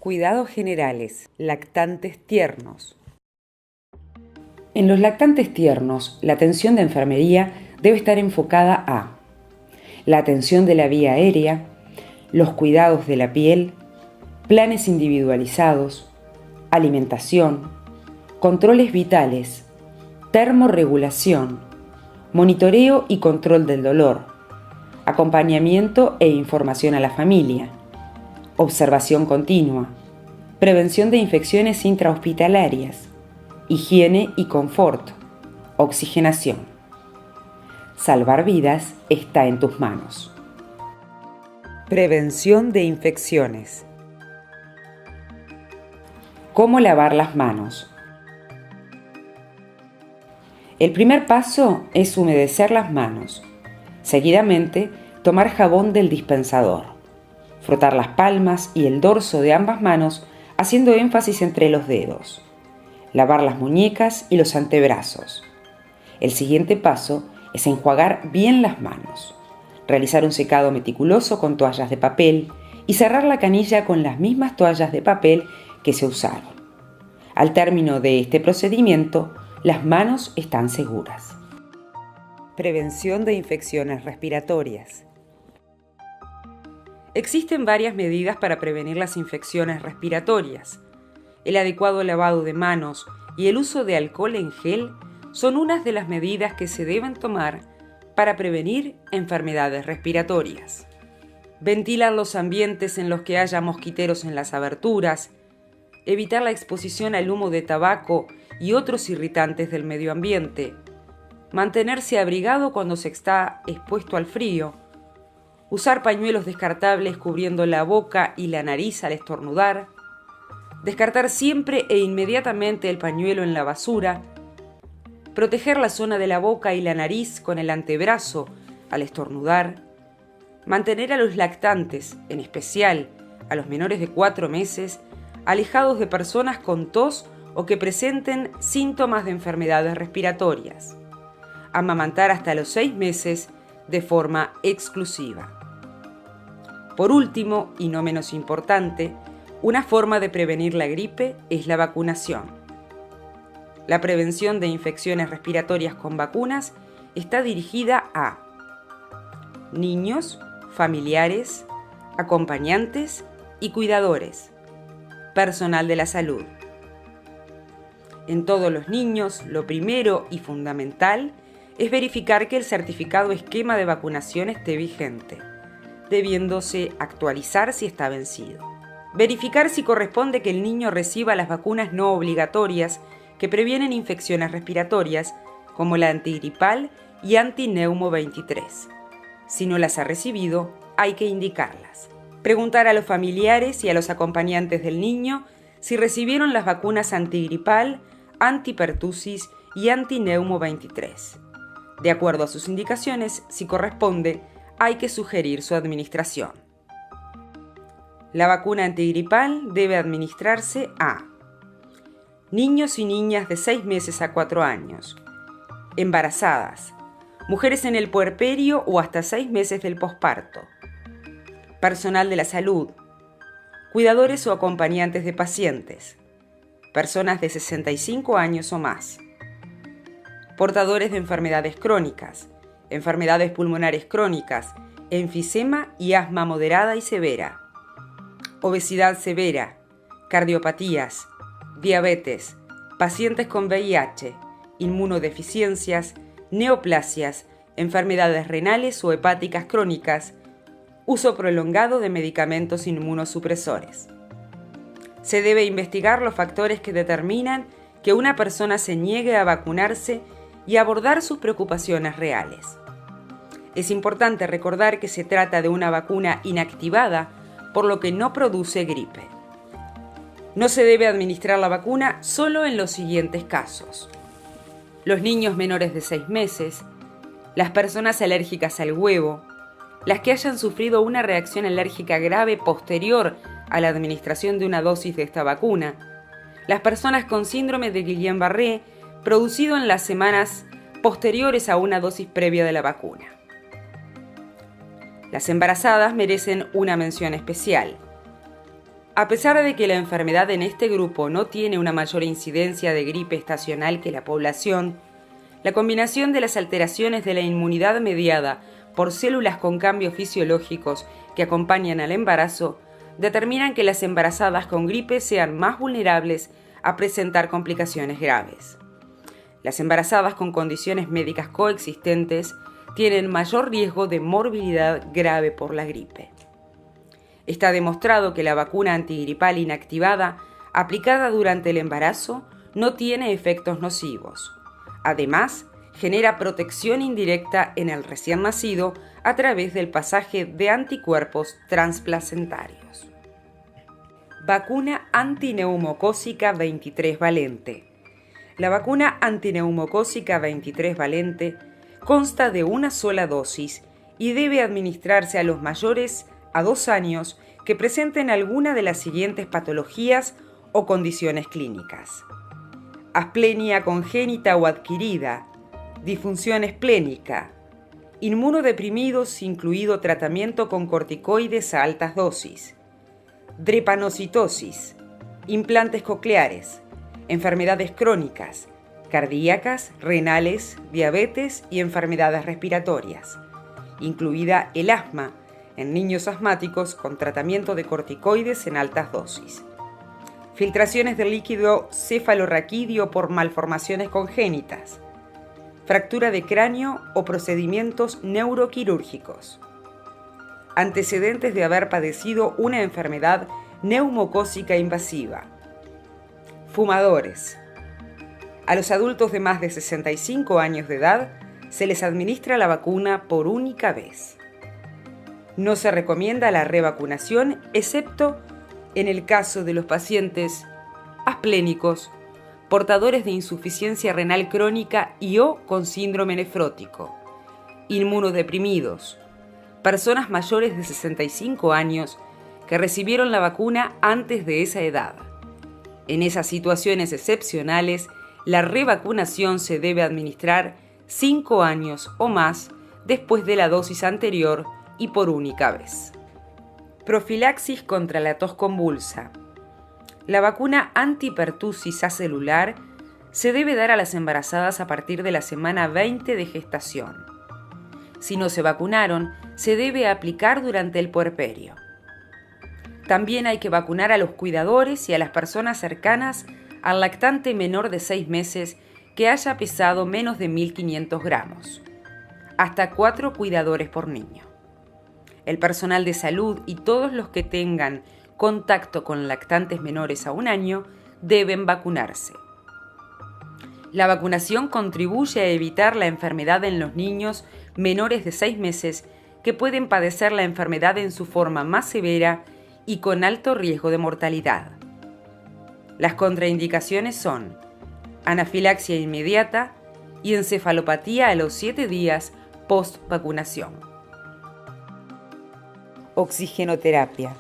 Cuidados generales, lactantes tiernos. En los lactantes tiernos, la atención de enfermería debe estar enfocada a la atención de la vía aérea, los cuidados de la piel, planes individualizados, alimentación, controles vitales, termorregulación, monitoreo y control del dolor, acompañamiento e información a la familia, observación continua, prevención de infecciones intrahospitalarias, higiene y confort, oxigenación. Salvar vidas está en tus manos. Prevención de infecciones. ¿Cómo lavar las manos? El primer paso es humedecer las manos. Seguidamente, tomar jabón del dispensador. Frotar las palmas y el dorso de ambas manos haciendo énfasis entre los dedos. Lavar las muñecas y los antebrazos. El siguiente paso es enjuagar bien las manos. Realizar un secado meticuloso con toallas de papel y cerrar la canilla con las mismas toallas de papel que se usaron. Al término de este procedimiento, las manos están seguras. Prevención de infecciones respiratorias. Existen varias medidas para prevenir las infecciones respiratorias. El adecuado lavado de manos y el uso de alcohol en gel son unas de las medidas que se deben tomar para prevenir enfermedades respiratorias. Ventilar los ambientes en los que haya mosquiteros en las aberturas, evitar la exposición al humo de tabaco y otros irritantes del medio ambiente, mantenerse abrigado cuando se está expuesto al frío, usar pañuelos descartables cubriendo la boca y la nariz al estornudar, descartar siempre e inmediatamente el pañuelo en la basura, proteger la zona de la boca y la nariz con el antebrazo al estornudar, mantener a los lactantes, en especial a los menores de 4 meses, alejados de personas con tos o que presenten síntomas de enfermedades respiratorias, amamantar hasta los 6 meses de forma exclusiva. Por último, y no menos importante, una forma de prevenir la gripe es la vacunación. La prevención de infecciones respiratorias con vacunas está dirigida a niños, familiares, acompañantes y cuidadores, personal de la salud. En todos los niños, lo primero y fundamental es verificar que el certificado esquema de vacunación esté vigente, debiéndose actualizar si está vencido. Verificar si corresponde que el niño reciba las vacunas no obligatorias que previenen infecciones respiratorias, como la antigripal y antineumo 23. Si no las ha recibido, hay que indicarlas. Preguntar a los familiares y a los acompañantes del niño si recibieron las vacunas antigripal, antipertusis y antineumo 23. De acuerdo a sus indicaciones, si corresponde, hay que sugerir su administración. La vacuna antigripal debe administrarse a niños y niñas de 6 meses a 4 años, embarazadas, mujeres en el puerperio o hasta 6 meses del posparto, personal de la salud, cuidadores o acompañantes de pacientes, personas de 65 años o más, portadores de enfermedades crónicas, enfermedades pulmonares crónicas, enfisema y asma moderada y severa, obesidad severa, cardiopatías, diabetes, pacientes con VIH, inmunodeficiencias, neoplasias, enfermedades renales o hepáticas crónicas, uso prolongado de medicamentos inmunosupresores. Se debe investigar los factores que determinan que una persona se niegue a vacunarse y abordar sus preocupaciones reales. Es importante recordar que se trata de una vacuna inactivada, por lo que no produce gripe. No se debe administrar la vacuna solo en los siguientes casos: los niños menores de 6 meses, las personas alérgicas al huevo, las que hayan sufrido una reacción alérgica grave posterior a la administración de una dosis de esta vacuna, las personas con síndrome de Guillain-Barré producido en las semanas posteriores a una dosis previa de la vacuna. Las embarazadas merecen una mención especial. A pesar de que la enfermedad en este grupo no tiene una mayor incidencia de gripe estacional que la población, la combinación de las alteraciones de la inmunidad mediada por células con cambios fisiológicos que acompañan al embarazo determinan que las embarazadas con gripe sean más vulnerables a presentar complicaciones graves. Las embarazadas con condiciones médicas coexistentes tienen mayor riesgo de morbilidad grave por la gripe. Está demostrado que la vacuna antigripal inactivada, aplicada durante el embarazo, no tiene efectos nocivos. Además, genera protección indirecta en el recién nacido a través del pasaje de anticuerpos transplacentarios. Vacuna antineumocócica 23 valente. La vacuna antineumocócica 23 valente consta de una sola dosis y debe administrarse a los mayores a 2 años que presenten alguna de las siguientes patologías o condiciones clínicas: asplenia congénita o adquirida, disfunción esplénica, inmunodeprimidos incluido tratamiento con corticoides a altas dosis, drepanocitosis, implantes cocleares, enfermedades crónicas, cardíacas, renales, diabetes y enfermedades respiratorias, incluida el asma en niños asmáticos con tratamiento de corticoides en altas dosis, filtraciones del líquido cefalorraquídeo por malformaciones congénitas, fractura de cráneo o procedimientos neuroquirúrgicos, antecedentes de haber padecido una enfermedad neumocócica invasiva, fumadores. A los adultos de más de 65 años de edad se les administra la vacuna por única vez. No se recomienda la revacunación excepto en el caso de los pacientes asplénicos, portadores de insuficiencia renal crónica y/o con síndrome nefrótico, inmunodeprimidos, personas mayores de 65 años que recibieron la vacuna antes de esa edad. En esas situaciones excepcionales, la revacunación se debe administrar 5 años o más después de la dosis anterior y por única vez. Profilaxis contra la tos convulsa. La vacuna antipertusis acelular se debe dar a las embarazadas a partir de la semana 20 de gestación. Si no se vacunaron, se debe aplicar durante el puerperio. También hay que vacunar a los cuidadores y a las personas cercanas al lactante menor de 6 meses que haya pesado menos de 1.500 gramos. Hasta 4 cuidadores por niño. El personal de salud y todos los que tengan contacto con lactantes menores a 1 año deben vacunarse. La vacunación contribuye a evitar la enfermedad en los niños menores de 6 meses que pueden padecer la enfermedad en su forma más severa y con alto riesgo de mortalidad. Las contraindicaciones son anafilaxia inmediata y encefalopatía a los 7 días post-vacunación. Oxigenoterapia.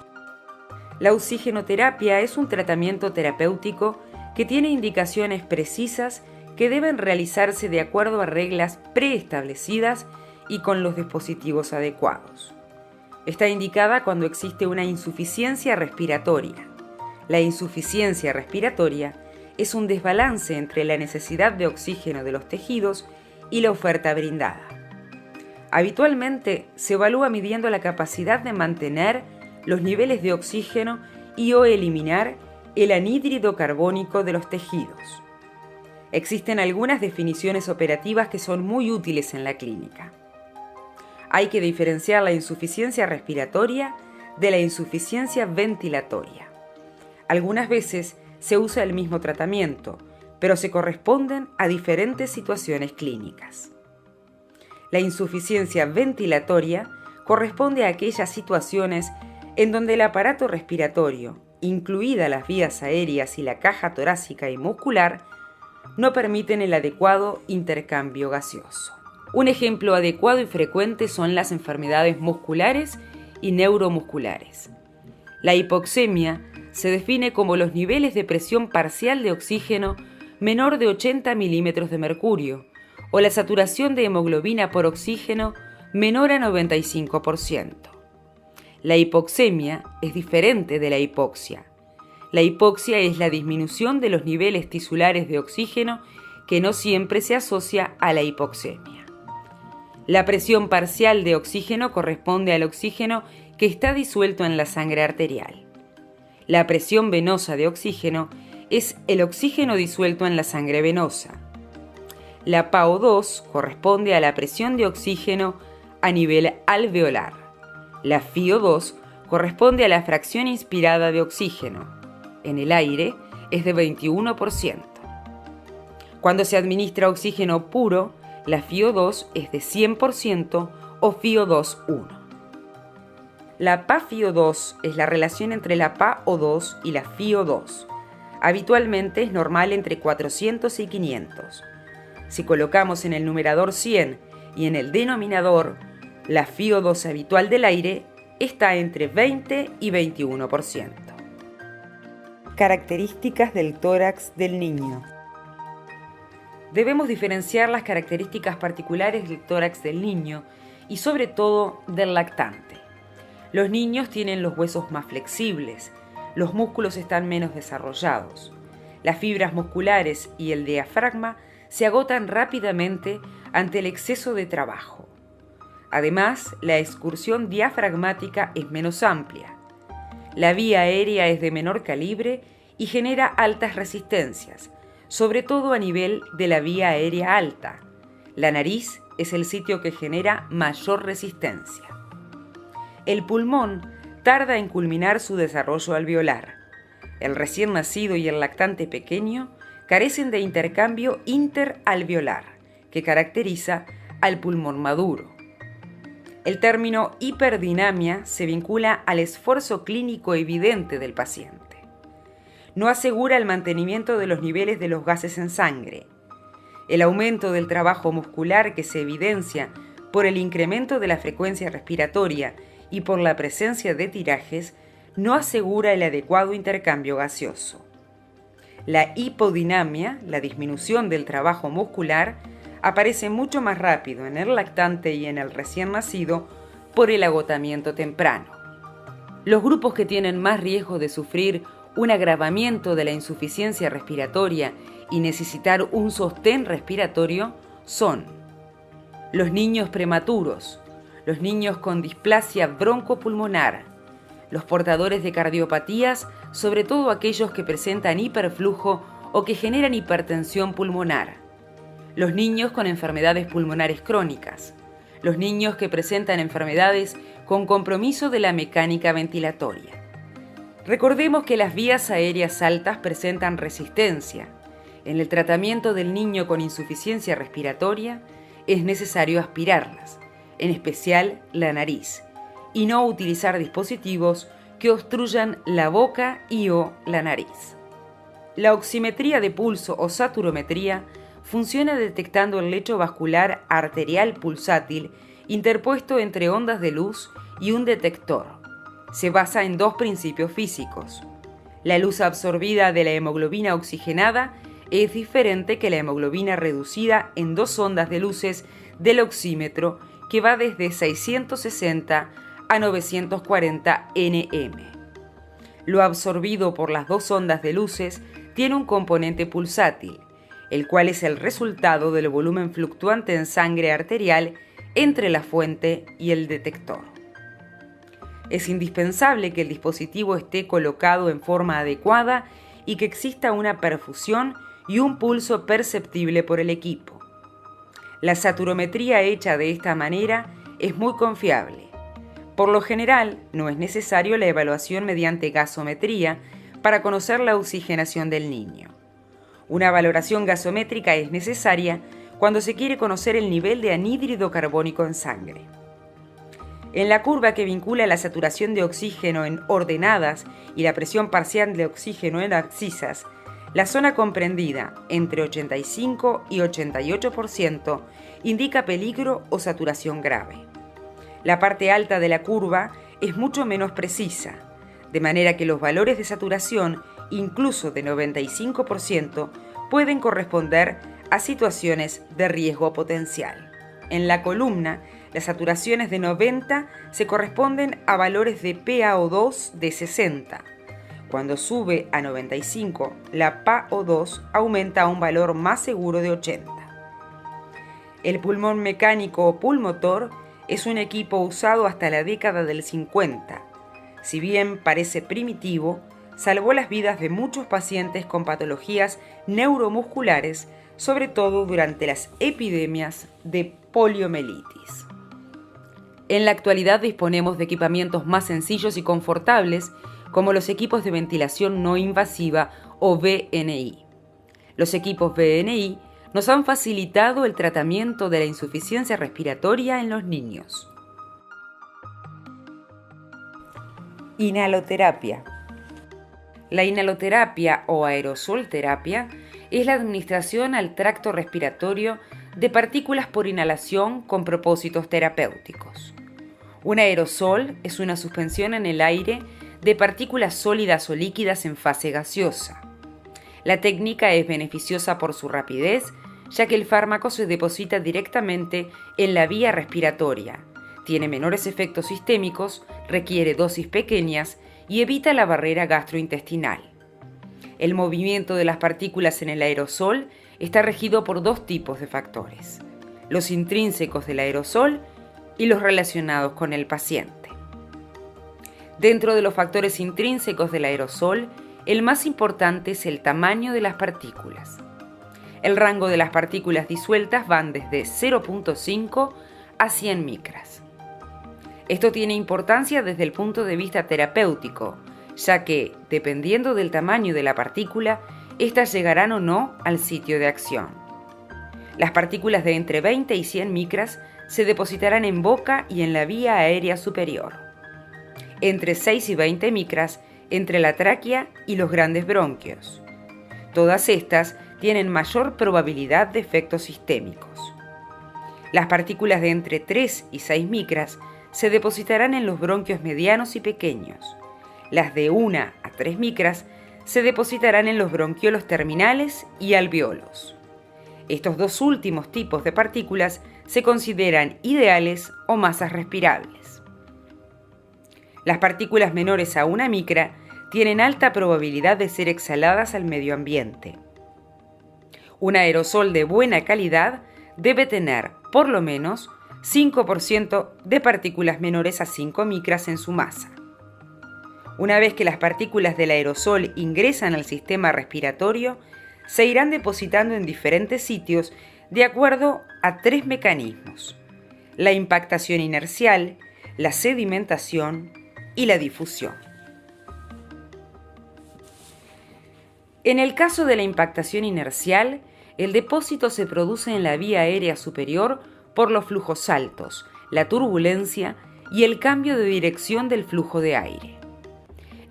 La oxigenoterapia es un tratamiento terapéutico que tiene indicaciones precisas que deben realizarse de acuerdo a reglas preestablecidas y con los dispositivos adecuados. Está indicada cuando existe una insuficiencia respiratoria. La insuficiencia respiratoria es un desbalance entre la necesidad de oxígeno de los tejidos y la oferta brindada. Habitualmente se evalúa midiendo la capacidad de mantener los niveles de oxígeno y/o eliminar el anhídrido carbónico de los tejidos. Existen algunas definiciones operativas que son muy útiles en la clínica. Hay que diferenciar la insuficiencia respiratoria de la insuficiencia ventilatoria. Algunas veces se usa el mismo tratamiento, pero se corresponden a diferentes situaciones clínicas. La insuficiencia ventilatoria corresponde a aquellas situaciones en donde el aparato respiratorio, incluidas las vías aéreas y la caja torácica y muscular, no permiten el adecuado intercambio gaseoso. Un ejemplo adecuado y frecuente son las enfermedades musculares y neuromusculares. La hipoxemia se define como los niveles de presión parcial de oxígeno menor de 80 milímetros de mercurio o la saturación de hemoglobina por oxígeno menor a 95%. La hipoxemia es diferente de la hipoxia. La hipoxia es la disminución de los niveles tisulares de oxígeno que no siempre se asocia a la hipoxemia. La presión parcial de oxígeno corresponde al oxígeno que está disuelto en la sangre arterial. La presión venosa de oxígeno es el oxígeno disuelto en la sangre venosa. La PaO2 corresponde a la presión de oxígeno a nivel alveolar. La FiO2 corresponde a la fracción inspirada de oxígeno. En el aire es de 21%. Cuando se administra oxígeno puro, la FiO2 es de 100% o FiO2 1. La PaFiO2 es la relación entre la PaO2 y la FiO2. Habitualmente es normal entre 400 y 500. Si colocamos en el numerador 100 y en el denominador la FiO2 habitual del aire, está entre 20 y 21%. Características del tórax del niño. Debemos diferenciar las características particulares del tórax del niño y sobre todo del lactante. Los niños tienen los huesos más flexibles, los músculos están menos desarrollados, las fibras musculares y el diafragma se agotan rápidamente ante el exceso de trabajo. Además, la excursión diafragmática es menos amplia. La vía aérea es de menor calibre y genera altas resistencias, sobre todo a nivel de la vía aérea alta. La nariz es el sitio que genera mayor resistencia. El pulmón tarda en culminar su desarrollo alveolar. El recién nacido y el lactante pequeño carecen de intercambio interalveolar, que caracteriza al pulmón maduro. El término hiperdinamia se vincula al esfuerzo clínico evidente del paciente. No asegura el mantenimiento de los niveles de los gases en sangre. El aumento del trabajo muscular que se evidencia por el incremento de la frecuencia respiratoria y por la presencia de tirajes no asegura el adecuado intercambio gaseoso. La hipodinamia, la disminución del trabajo muscular, aparece mucho más rápido en el lactante y en el recién nacido por el agotamiento temprano. Los grupos que tienen más riesgo de sufrir un agravamiento de la insuficiencia respiratoria y necesitar un sostén respiratorio son los niños prematuros, los niños con displasia broncopulmonar, los portadores de cardiopatías, sobre todo aquellos que presentan hiperflujo o que generan hipertensión pulmonar, los niños con enfermedades pulmonares crónicas, los niños que presentan enfermedades con compromiso de la mecánica ventilatoria. Recordemos que las vías aéreas altas presentan resistencia. En el tratamiento del niño con insuficiencia respiratoria es necesario aspirarlas, en especial la nariz, y no utilizar dispositivos que obstruyan la boca y/o la nariz. La oximetría de pulso o saturometría funciona detectando el lecho vascular arterial pulsátil interpuesto entre ondas de luz y un detector. Se basa en dos principios físicos. La luz absorbida de la hemoglobina oxigenada es diferente que la hemoglobina reducida en dos ondas de luces del oxímetro que va desde 660 a 940 nm. Lo absorbido por las dos ondas de luces tiene un componente pulsátil, el cual es el resultado del volumen fluctuante en sangre arterial entre la fuente y el detector. Es indispensable que el dispositivo esté colocado en forma adecuada y que exista una perfusión y un pulso perceptible por el equipo. La saturometría hecha de esta manera es muy confiable. Por lo general, no es necesario la evaluación mediante gasometría para conocer la oxigenación del niño. Una valoración gasométrica es necesaria cuando se quiere conocer el nivel de anhídrido carbónico en sangre. En la curva que vincula la saturación de oxígeno en ordenadas y la presión parcial de oxígeno en abscisas, la zona comprendida entre 85 y 88% indica peligro o saturación grave. La parte alta de la curva es mucho menos precisa, de manera que los valores de saturación, incluso de 95%, pueden corresponder a situaciones de riesgo potencial. En la columna, las saturaciones de 90 se corresponden a valores de PaO2 de 60, Cuando sube a 95, la PaO2 aumenta a un valor más seguro de 80. El pulmón mecánico o pulmotor es un equipo usado hasta la década del 50. Si bien parece primitivo, salvó las vidas de muchos pacientes con patologías neuromusculares, sobre todo durante las epidemias de poliomielitis. En la actualidad disponemos de equipamientos más sencillos y confortables, como los equipos de ventilación no invasiva o VNI. Los equipos VNI nos han facilitado el tratamiento de la insuficiencia respiratoria en los niños. Inhaloterapia. La inhaloterapia o aerosolterapia es la administración al tracto respiratorio de partículas por inhalación con propósitos terapéuticos. Un aerosol es una suspensión en el aire de partículas sólidas o líquidas en fase gaseosa. La técnica es beneficiosa por su rapidez, ya que el fármaco se deposita directamente en la vía respiratoria, tiene menores efectos sistémicos, requiere dosis pequeñas y evita la barrera gastrointestinal. El movimiento de las partículas en el aerosol está regido por dos tipos de factores: los intrínsecos del aerosol y los relacionados con el paciente. Dentro de los factores intrínsecos del aerosol, el más importante es el tamaño de las partículas. El rango de las partículas disueltas van desde 0.5 a 100 micras. Esto tiene importancia desde el punto de vista terapéutico, ya que, dependiendo del tamaño de la partícula, éstas llegarán o no al sitio de acción. Las partículas de entre 20 y 100 micras se depositarán en boca y en la vía aérea superior. Entre 6 y 20 micras entre la tráquea y los grandes bronquios. Todas estas tienen mayor probabilidad de efectos sistémicos. Las partículas de entre 3 y 6 micras se depositarán en los bronquios medianos y pequeños. Las de 1 a 3 micras se depositarán en los bronquiolos terminales y alveolos. Estos dos últimos tipos de partículas se consideran ideales o masas respirables. Las partículas menores a 1 micra tienen alta probabilidad de ser exhaladas al medio ambiente. Un aerosol de buena calidad debe tener, por lo menos, 5% de partículas menores a 5 micras en su masa. Una vez que las partículas del aerosol ingresan al sistema respiratorio, se irán depositando en diferentes sitios de acuerdo a 3 mecanismos: la impactación inercial, la sedimentación y la difusión. En el caso de la impactación inercial, el depósito se produce en la vía aérea superior por los flujos altos, la turbulencia y el cambio de dirección del flujo de aire.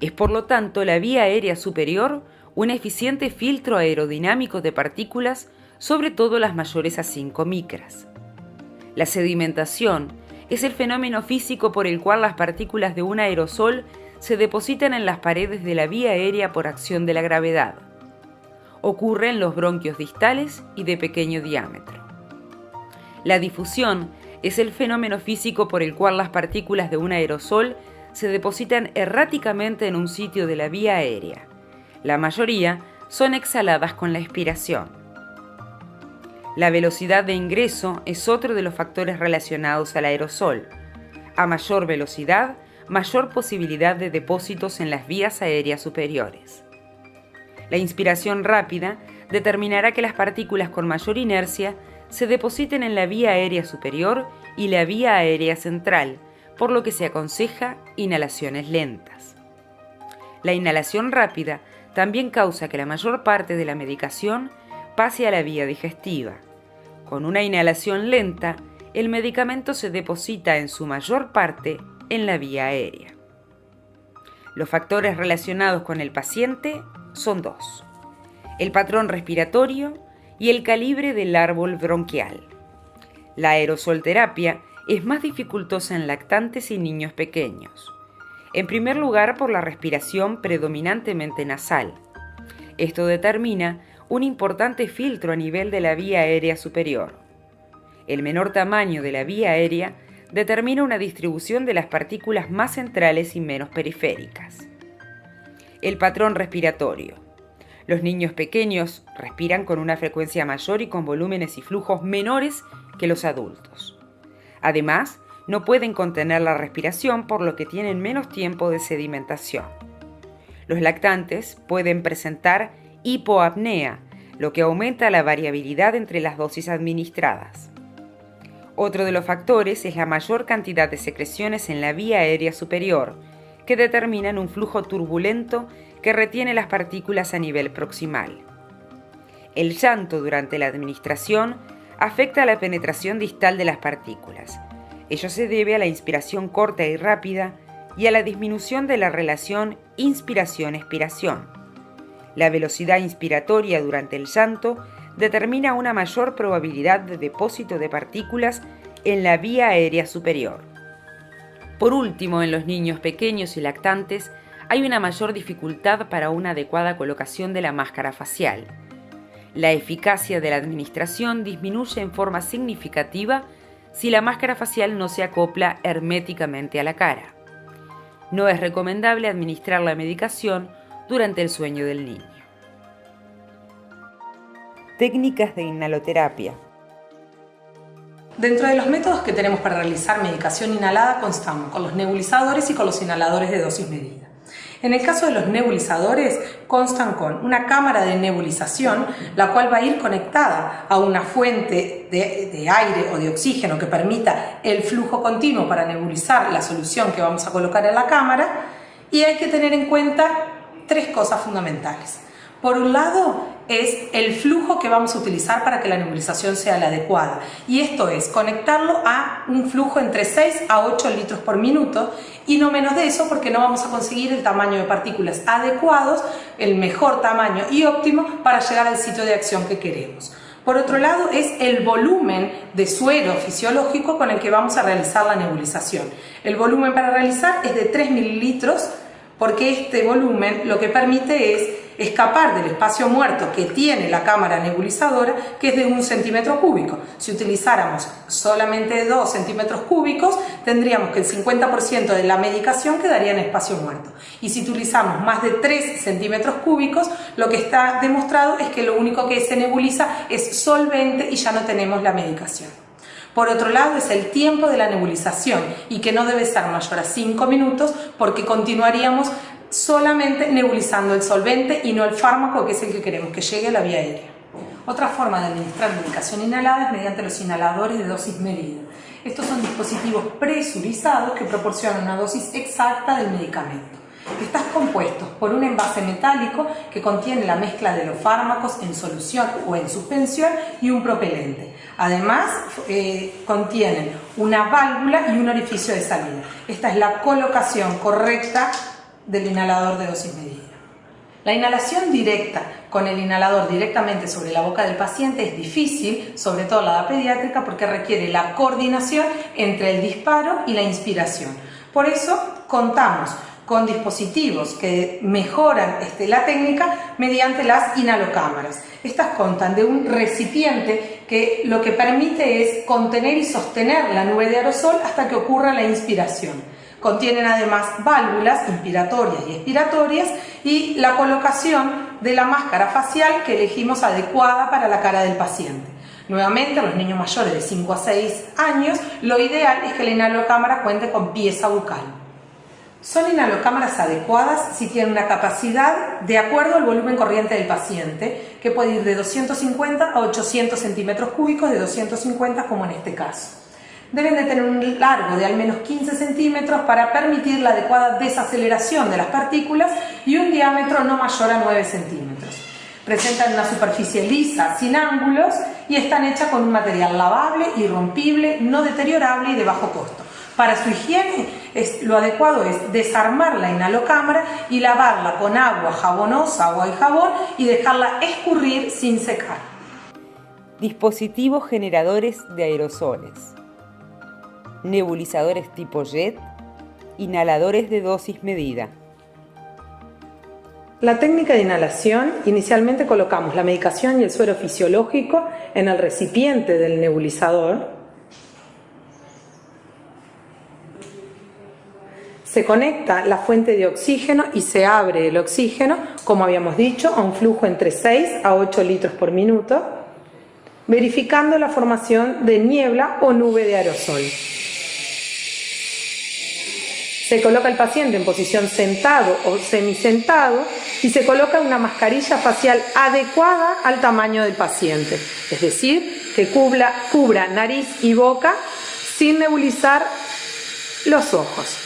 Es por lo tanto la vía aérea superior un eficiente filtro aerodinámico de partículas, sobre todo las mayores a 5 micras. La sedimentación es el fenómeno físico por el cual las partículas de un aerosol se depositan en las paredes de la vía aérea por acción de la gravedad. Ocurre en los bronquios distales y de pequeño diámetro. La difusión es el fenómeno físico por el cual las partículas de un aerosol se depositan erráticamente en un sitio de la vía aérea. La mayoría son exhaladas con la expiración. La velocidad de ingreso es otro de los factores relacionados al aerosol. A mayor velocidad, mayor posibilidad de depósitos en las vías aéreas superiores. La inspiración rápida determinará que las partículas con mayor inercia se depositen en la vía aérea superior y la vía aérea central, por lo que se aconseja inhalaciones lentas. La inhalación rápida también causa que la mayor parte de la medicación pase a la vía digestiva. Con una inhalación lenta, el medicamento se deposita en su mayor parte en la vía aérea. Los factores relacionados con el paciente son dos: el patrón respiratorio y el calibre del árbol bronquial. La aerosolterapia es más dificultosa en lactantes y niños pequeños. En primer lugar, por la respiración predominantemente nasal. Esto determina un importante filtro a nivel de la vía aérea superior. El menor tamaño de la vía aérea determina una distribución de las partículas más centrales y menos periféricas. El patrón respiratorio. Los niños pequeños respiran con una frecuencia mayor y con volúmenes y flujos menores que los adultos. Además, no pueden contener la respiración, por lo que tienen menos tiempo de sedimentación. Los lactantes pueden presentar hipoapnea, lo que aumenta la variabilidad entre las dosis administradas. Otro de los factores es la mayor cantidad de secreciones en la vía aérea superior, que determinan un flujo turbulento que retiene las partículas a nivel proximal. El llanto durante la administración afecta la penetración distal de las partículas. Ello se debe a la inspiración corta y rápida y a la disminución de la relación inspiración-expiración. La velocidad inspiratoria durante el llanto determina una mayor probabilidad de depósito de partículas en la vía aérea superior. Por último, en los niños pequeños y lactantes hay una mayor dificultad para una adecuada colocación de la máscara facial. La eficacia de la administración disminuye en forma significativa si la máscara facial no se acopla herméticamente a la cara. No es recomendable administrar la medicación durante el sueño del niño. Técnicas de inhaloterapia. Dentro de los métodos que tenemos para realizar medicación inhalada constamos con los nebulizadores y con los inhaladores de dosis medida. En el caso de los nebulizadores, constan con una cámara de nebulización, la cual va a ir conectada a una fuente de aire o de oxígeno que permita el flujo continuo para nebulizar la solución que vamos a colocar en la cámara, y hay que tener en cuenta tres cosas fundamentales. Por un lado, es el flujo que vamos a utilizar para que la nebulización sea la adecuada, y esto es conectarlo a un flujo entre 6 a 8 litros por minuto y no menos de eso, porque no vamos a conseguir el tamaño de partículas adecuados, el mejor tamaño y óptimo para llegar al sitio de acción que queremos. Por otro lado, es el volumen de suero fisiológico con el que vamos a realizar la nebulización. El volumen para realizar es de 3 mililitros, porque este volumen lo que permite es escapar del espacio muerto que tiene la cámara nebulizadora, que es de 1 centímetro cúbico. Si utilizáramos solamente 2 centímetros cúbicos, tendríamos que el 50% de la medicación quedaría en espacio muerto. Y si utilizamos más de 3 centímetros cúbicos, lo que está demostrado es que lo único que se nebuliza es solvente y ya no tenemos la medicación. Por otro lado, es el tiempo de la nebulización, y que no debe ser mayor a 5 minutos, porque continuaríamos solamente nebulizando el solvente y no el fármaco, que es el que queremos que llegue a la vía aérea. Otra forma de administrar medicación inhalada es mediante los inhaladores de dosis medida. Estos son dispositivos presurizados que proporcionan una dosis exacta del medicamento. Están compuestos por un envase metálico que contiene la mezcla de los fármacos en solución o en suspensión y un propelente. Además, contienen una válvula y un orificio de salida. Esta es la colocación correcta del inhalador de dosis medida. La inhalación directa con el inhalador directamente sobre la boca del paciente es difícil, sobre todo la edad pediátrica, porque requiere la coordinación entre el disparo y la inspiración. Por eso contamos con dispositivos que mejoran la técnica mediante las inhalocámaras. Estas constan de un recipiente que lo que permite es contener y sostener la nube de aerosol hasta que ocurra la inspiración. Contienen además válvulas inspiratorias y expiratorias, y la colocación de la máscara facial que elegimos adecuada para la cara del paciente. Nuevamente, a los niños mayores de 5 a 6 años, lo ideal es que la inhalocámara cuente con pieza bucal. Son inhalocámaras adecuadas si tienen una capacidad de acuerdo al volumen corriente del paciente, que puede ir de 250 a 800 centímetros cúbicos, de 250 como en este caso. Deben de tener un largo de al menos 15 centímetros para permitir la adecuada desaceleración de las partículas, y un diámetro no mayor a 9 centímetros. Presentan una superficie lisa, sin ángulos, y están hechas con un material lavable, irrompible, no deteriorable y de bajo costo. Para su higiene, lo adecuado es desarmar la inhalocámara y lavarla con agua jabonosa, agua y jabón, y dejarla escurrir sin secar. Dispositivos generadores de aerosoles. Nebulizadores tipo jet, inhaladores de dosis medida. La técnica de inhalación: inicialmente colocamos la medicación y el suero fisiológico en el recipiente del nebulizador. Se conecta la fuente de oxígeno y se abre el oxígeno, como habíamos dicho, a un flujo entre 6 a 8 litros por minuto, verificando la formación de niebla o nube de aerosol. Se coloca el paciente en posición sentado o semisentado y se coloca una mascarilla facial adecuada al tamaño del paciente, es decir, que cubra nariz y boca sin nebulizar los ojos.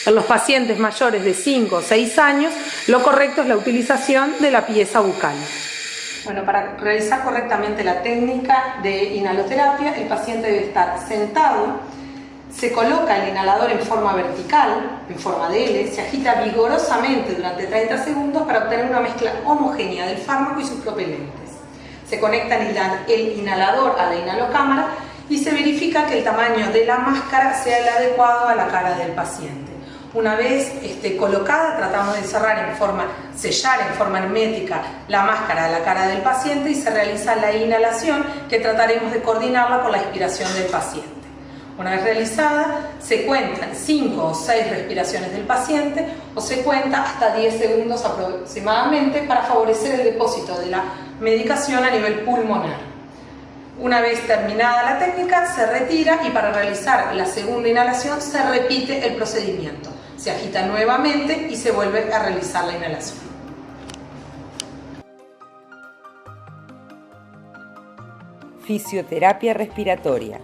En los pacientes mayores de 5 o 6 años, lo correcto es la utilización de la pieza bucal. Bueno, para realizar correctamente la técnica de inhaloterapia, el paciente debe estar sentado. Se coloca el inhalador en forma vertical, en forma de L, se agita vigorosamente durante 30 segundos para obtener una mezcla homogénea del fármaco y sus propelentes. Se conecta el inhalador a la inhalocámara y se verifica que el tamaño de la máscara sea el adecuado a la cara del paciente. Una vez colocada, tratamos de sellar en forma hermética la máscara a la cara del paciente y se realiza la inhalación, que trataremos de coordinarla con la expiración del paciente. Una vez realizada, se cuentan 5 o 6 respiraciones del paciente o se cuenta hasta 10 segundos aproximadamente para favorecer el depósito de la medicación a nivel pulmonar. Una vez terminada la técnica, se retira y para realizar la segunda inhalación se repite el procedimiento. Se agita nuevamente y se vuelve a realizar la inhalación. Fisioterapia respiratoria.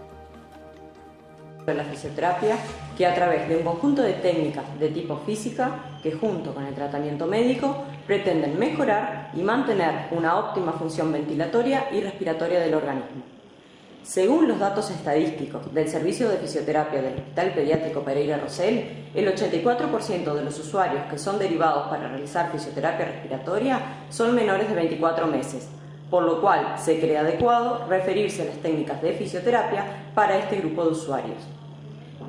La fisioterapia, que a través de un conjunto de técnicas de tipo física, que junto con el tratamiento médico pretenden mejorar y mantener una óptima función ventilatoria y respiratoria del organismo. Según los datos estadísticos del Servicio de Fisioterapia del Hospital Pediátrico Pereira Rosell, el 84% de los usuarios que son derivados para realizar fisioterapia respiratoria son menores de 24 meses, por lo cual se cree adecuado referirse a las técnicas de fisioterapia para este grupo de usuarios.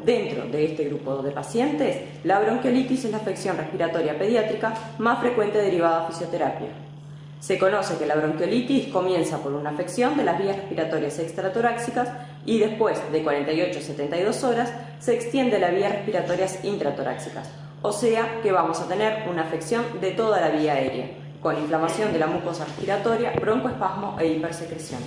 Dentro de este grupo de pacientes, la bronquiolitis es la afección respiratoria pediátrica más frecuente derivada de fisioterapia. Se conoce que la bronquiolitis comienza por una afección de las vías respiratorias extratoráxicas y después de 48 a 72 horas se extiende a las vías respiratorias intratoráxicas, o sea que vamos a tener una afección de toda la vía aérea, con inflamación de la mucosa respiratoria, broncoespasmo e hipersecreción.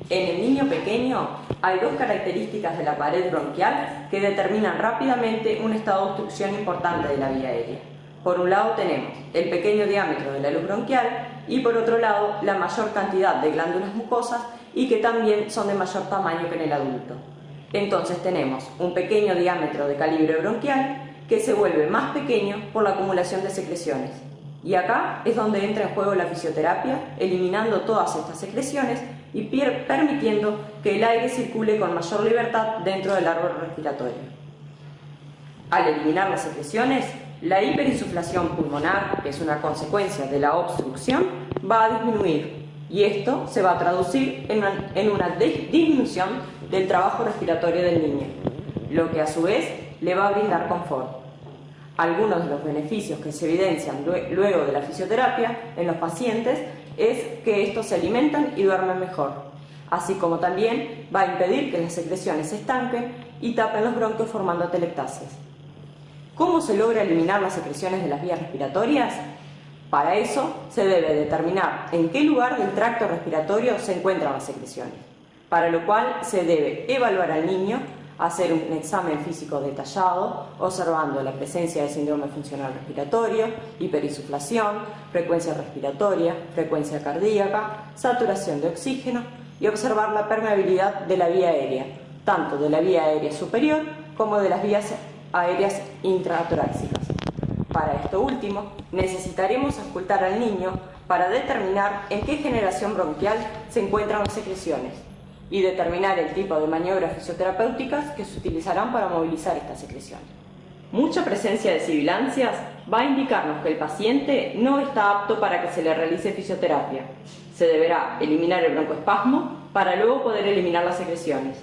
En el niño pequeño hay dos características de la pared bronquial que determinan rápidamente un estado de obstrucción importante de la vía aérea. Por un lado tenemos el pequeño diámetro de la luz bronquial y por otro lado la mayor cantidad de glándulas mucosas y que también son de mayor tamaño que en el adulto. Entonces tenemos un pequeño diámetro de calibre bronquial que se vuelve más pequeño por la acumulación de secreciones. Y acá es donde entra en juego la fisioterapia, eliminando todas estas secreciones y permitiendo que el aire circule con mayor libertad dentro del árbol respiratorio. Al eliminar las secreciones, la hiperinsuflación pulmonar, que es una consecuencia de la obstrucción, va a disminuir y esto se va a traducir en una disminución del trabajo respiratorio del niño, lo que a su vez le va a brindar confort. Algunos de los beneficios que se evidencian luego de la fisioterapia en los pacientes es que estos se alimentan y duermen mejor, así como también va a impedir que las secreciones se estanquen y tapen los bronquios formando atelectasias. ¿Cómo se logra eliminar las secreciones de las vías respiratorias? Para eso se debe determinar en qué lugar del tracto respiratorio se encuentran las secreciones, para lo cual se debe evaluar al niño, hacer un examen físico detallado, observando la presencia de síndrome funcional respiratorio, hiperinsuflación, frecuencia respiratoria, frecuencia cardíaca, saturación de oxígeno y observar la permeabilidad de la vía aérea, tanto de la vía aérea superior como de las vías aéreas intratoráxicas. Para esto último, necesitaremos auscultar al niño para determinar en qué generación bronquial se encuentran las secreciones y determinar el tipo de maniobras fisioterapéuticas que se utilizarán para movilizar estas secreciones. Mucha presencia de sibilancias va a indicarnos que el paciente no está apto para que se le realice fisioterapia. Se deberá eliminar el broncoespasmo para luego poder eliminar las secreciones.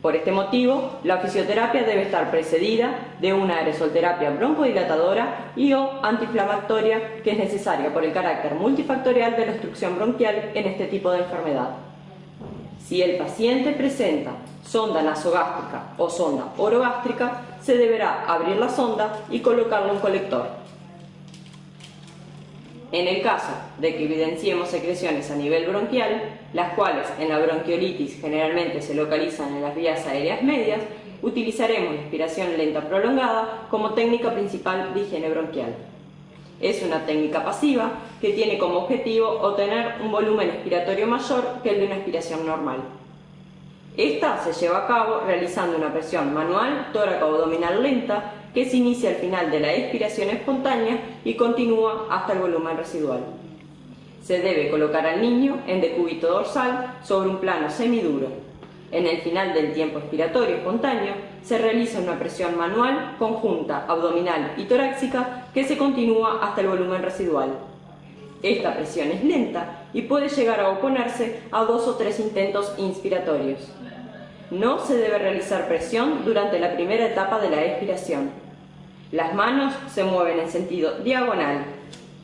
Por este motivo, la fisioterapia debe estar precedida de una aerosolterapia broncodilatadora y o antiinflamatoria que es necesaria por el carácter multifactorial de la obstrucción bronquial en este tipo de enfermedad. Si el paciente presenta sonda nasogástrica o sonda orogástrica, se deberá abrir la sonda y colocarle un colector. En el caso de que evidenciemos secreciones a nivel bronquial, las cuales en la bronquiolitis generalmente se localizan en las vías aéreas medias, utilizaremos la inspiración lenta prolongada como técnica principal de higiene bronquial. Es una técnica pasiva que tiene como objetivo obtener un volumen expiratorio mayor que el de una aspiración normal. Esta se lleva a cabo realizando una presión manual tóraco-abdominal lenta que se inicia al final de la expiración espontánea y continúa hasta el volumen residual. Se debe colocar al niño en decúbito dorsal sobre un plano semiduro. En el final del tiempo expiratorio espontáneo se realiza una presión manual conjunta abdominal y torácica que se continúa hasta el volumen residual. Esta presión es lenta y puede llegar a oponerse a 2 o 3 intentos inspiratorios. No se debe realizar presión durante la primera etapa de la expiración. Las manos se mueven en sentido diagonal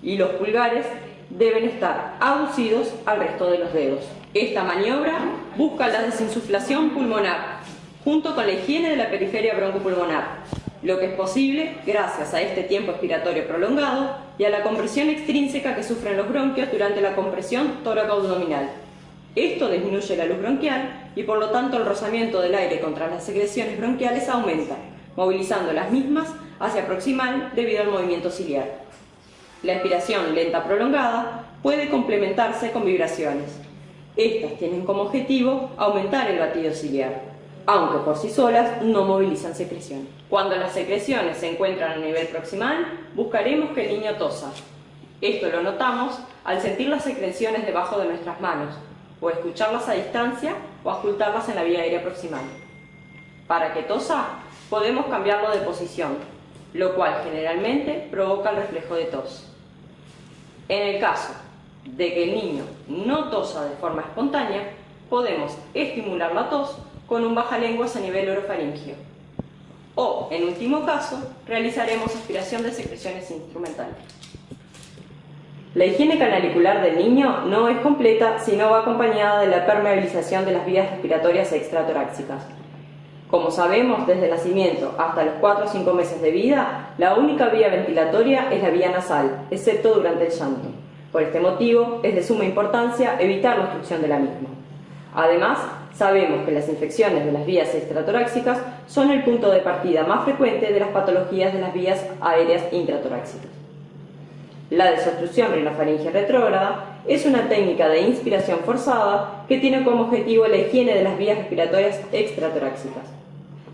y los pulgares deben estar aducidos al resto de los dedos. Esta maniobra busca la desinsuflación pulmonar, junto con la higiene de la periferia broncopulmonar, lo que es posible gracias a este tiempo expiratorio prolongado y a la compresión extrínseca que sufren los bronquios durante la compresión tóraco-abdominal. Esto disminuye la luz bronquial y por lo tanto el rozamiento del aire contra las secreciones bronquiales aumenta, movilizando las mismas hacia proximal debido al movimiento ciliar. La expiración lenta prolongada puede complementarse con vibraciones. Estas tienen como objetivo aumentar el batido ciliar, aunque por sí solas no movilizan secreción. Cuando las secreciones se encuentran a nivel proximal, buscaremos que el niño tosa. Esto lo notamos al sentir las secreciones debajo de nuestras manos, o escucharlas a distancia o ocultarlas en la vía aérea proximal. Para que tosa, podemos cambiarlo de posición, lo cual generalmente provoca el reflejo de tos. En el caso de que el niño no tosa de forma espontánea, podemos estimular la tos con un bajalenguas a nivel orofaringio. O, en último caso, realizaremos aspiración de secreciones instrumentales. La higiene canalicular del niño no es completa si no va acompañada de la permeabilización de las vías respiratorias extratorácicas. Como sabemos, desde el nacimiento hasta los 4 o 5 meses de vida, la única vía ventilatoria es la vía nasal, excepto durante el llanto. Por este motivo, es de suma importancia evitar la obstrucción de la misma. Además, sabemos que las infecciones de las vías extratorácicas son el punto de partida más frecuente de las patologías de las vías aéreas intratorácicas. La desobstrucción rinofaringea retrógrada es una técnica de inspiración forzada que tiene como objetivo la higiene de las vías respiratorias extratorácicas.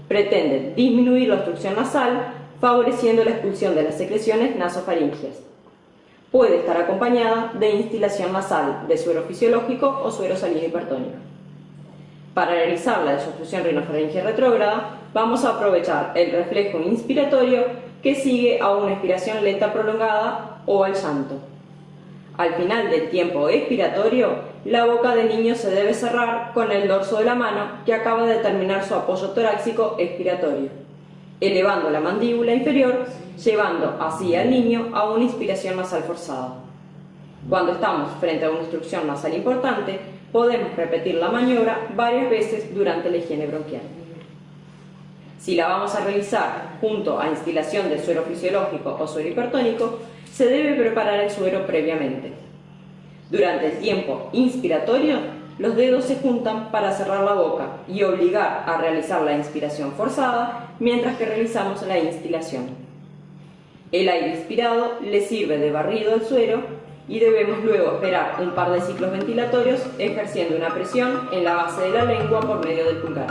Pretende disminuir la obstrucción nasal, favoreciendo la expulsión de las secreciones nasofaringias. Puede estar acompañada de instilación nasal de suero fisiológico o suero salino hipertónico. Para realizar la desobstrucción rinofaringea retrógrada, vamos a aprovechar el reflejo inspiratorio que sigue a una expiración lenta prolongada o al llanto. Al final del tiempo expiratorio, la boca del niño se debe cerrar con el dorso de la mano que acaba de terminar su apoyo torácico expiratorio, elevando la mandíbula inferior, llevando así al niño a una inspiración nasal forzada. Cuando estamos frente a una obstrucción nasal importante, podemos repetir la maniobra varias veces durante la higiene bronquial. Si la vamos a realizar junto a instilación de suero fisiológico o suero hipertónico, se debe preparar el suero previamente. Durante el tiempo inspiratorio, los dedos se juntan para cerrar la boca y obligar a realizar la inspiración forzada mientras que realizamos la instilación. El aire inspirado le sirve de barrido al suero y debemos luego esperar un par de ciclos ventilatorios ejerciendo una presión en la base de la lengua por medio del pulgar.